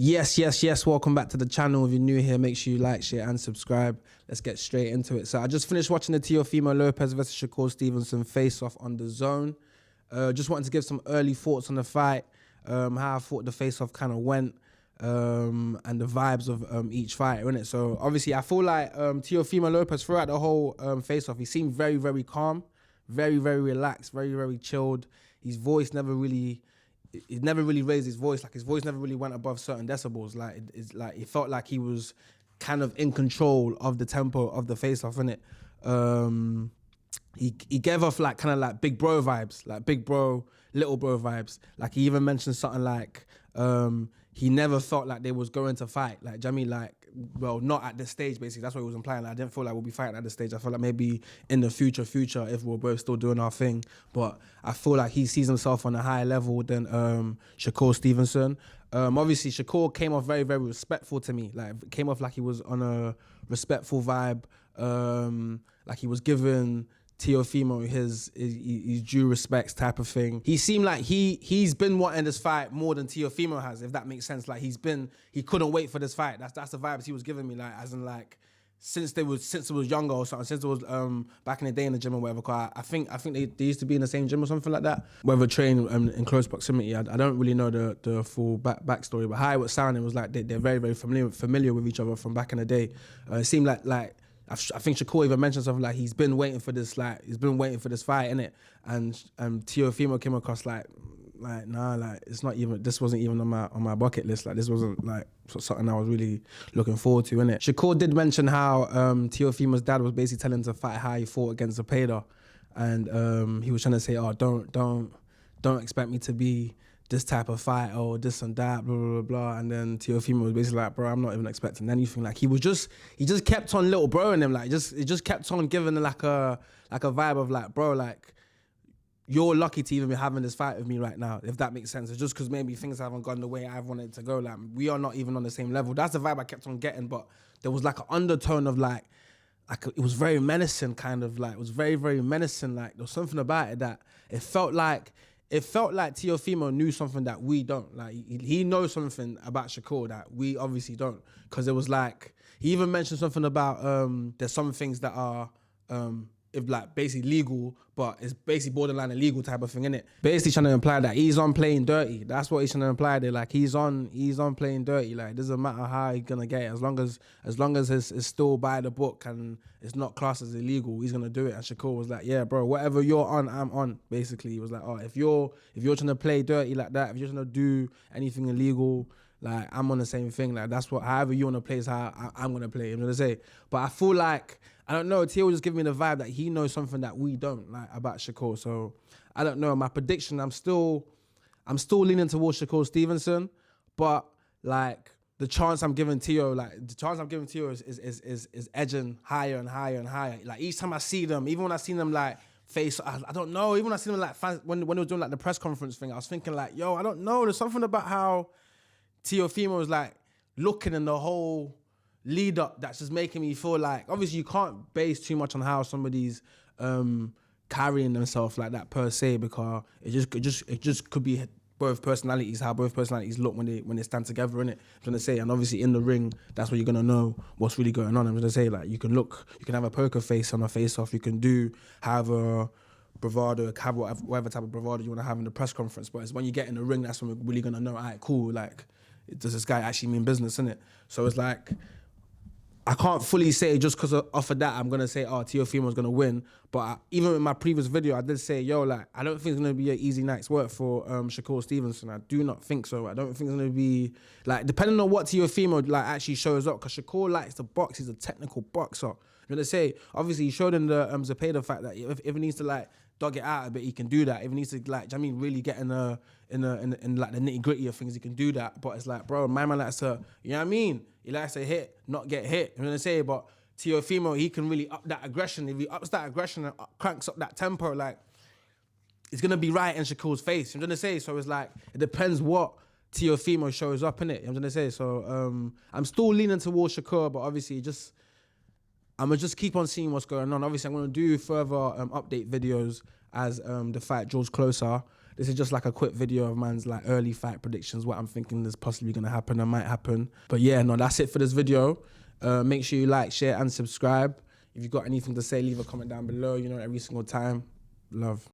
Yes. Welcome back to the channel. If you're new here, make sure you like, share, and subscribe. Let's get straight into it. So I just finished watching the Teofimo Lopez versus Shakur Stevenson face-off on the Zone. Just wanted to give some early thoughts on the fight, how I thought the face-off kind of went, and the vibes of each fighter, innit? So obviously, I feel like Teofimo Lopez throughout the whole face-off, he seemed very, very calm, very, very relaxed, very, very chilled. His voice never really raised his voice. Like his voice never really went above certain decibels. Like it felt like he was kind of in control of the tempo of the face-off, innit? He gave off like kind of like big bro vibes, like big bro, little bro vibes. Like he even mentioned something like he never felt like they was going to fight. Like, do you know what I mean? Like, well, not at this stage, basically. That's what he was implying. Like, I didn't feel like we'll be fighting at this stage. I feel like maybe in the future, if we're both still doing our thing. But I feel like he sees himself on a higher level than Shakur Stevenson. Obviously, Shakur came off very, very respectful to me. Like, came off like he was on a respectful vibe. Like he was giving Teofimo his due respects type of thing. He seemed like he's been wanting this fight more than Teofimo has, if that makes sense. Like he couldn't wait for this fight. That's the vibes he was giving me, like as in like since it was younger or something, since it was back in the day in the gym or whatever. Cause I think they used to be in the same gym or something like that. Whether trained in close proximity, I don't really know the full backstory, but how it was sounding was like they're very, very familiar with each other from back in the day. It seemed like I think Shakur even mentioned something like he's been waiting for this fight, innit? And Teofimo came across like nah, like it's not even, this wasn't even on my bucket list. Like this wasn't like something I was really looking forward to, innit? Shakur did mention how Teofimo's dad was basically telling him to fight how he fought against Zepeda, and he was trying to say, oh, don't expect me to be this type of fight or this and that, blah, blah, blah, blah. And then Teofimo was basically like, bro, I'm not even expecting anything. Like he just kept on little bro in him. Like it just kept on giving like a vibe of like, bro, like you're lucky to even be having this fight with me right now, if that makes sense. It's just because maybe things haven't gone the way I've wanted it to go. Like we are not even on the same level. That's the vibe I kept on getting, but there was like an undertone of like it was very menacing, kind of like, it was very, very menacing. Like there was something about it that it felt like Teofimo knew something that we don't. Like he knows something about Shakur that we obviously don't. Because it was like, he even mentioned something about there's some things that are if like basically legal, but it's basically borderline illegal type of thing, innit? Basically trying to imply that he's on playing dirty. That's what he's trying to imply there. Like he's on playing dirty. Like it doesn't matter how he's gonna get it, as long as it's still by the book and it's not classed as illegal, he's gonna do it. And Shakur was like, yeah, bro, whatever you're on, I'm on. Basically, he was like, oh, if you're trying to play dirty like that, if you're trying to do anything illegal, like I'm on the same thing. Like that's what, however you wanna play is how I'm gonna play. I'm gonna say, but I feel like, I don't know, Teo was just giving me the vibe that he knows something that we don't, like about Shakur. So I don't know. My prediction, I'm still leaning towards Shakur Stevenson, but like the chance I'm giving Teo, is edging higher and higher and higher. Like each time I see them, even when I seen them like face, I don't know, even when I seen them like when they were doing like the press conference thing, I was thinking like, yo, I don't know, there's something about how Teofimo was like looking in the whole lead up that's just making me feel like, obviously you can't base too much on how somebody's carrying themselves like that per se, because it just could be both personalities, how both personalities look when they stand together, innit? I'm gonna say, and obviously in the ring, that's where you're gonna know what's really going on. I'm gonna say, like, you can have a poker face on a face off, you can have a bravado, have whatever type of bravado you wanna have in the press conference, but it's when you get in the ring, that's when we're really gonna know, all right, cool, like, does this guy actually mean business, innit? So it's like, I can't fully say just because off of that, I'm going to say, oh, Teofimo's going to win. But even in my previous video, I did say, yo, like, I don't think it's going to be an easy night's work for Shakur Stevenson. I do not think so. I don't think it's going to be, like, depending on what Teofimo, like, actually shows up. Because Shakur likes to box. He's a technical boxer. I'm going to say, obviously, he showed in the Zepeda fact that if he needs to, like, dog it out a bit, he can do that. If he needs to, like, I mean, really get in like the nitty gritty of things, he can do that. But it's like, bro, my man likes to, you know what I mean? He likes to hit, not get hit. I'm gonna say, but Teofimo, he can really up that aggression. If he ups that aggression and cranks up that tempo, like, it's gonna be right in Shakur's face. I'm gonna say, so it's like, it depends what Teofimo shows up, innit? I'm gonna say, so I'm still leaning towards Shakur, but obviously I'm gonna just keep on seeing what's going on. Obviously, I'm gonna do further update videos as the fight draws closer. This is just like a quick video of man's like early fight predictions, what I'm thinking is possibly gonna happen and might happen. But yeah, no, that's it for this video. Make sure you like, share, and subscribe. If you've got anything to say, leave a comment down below. You know, every single time. Love.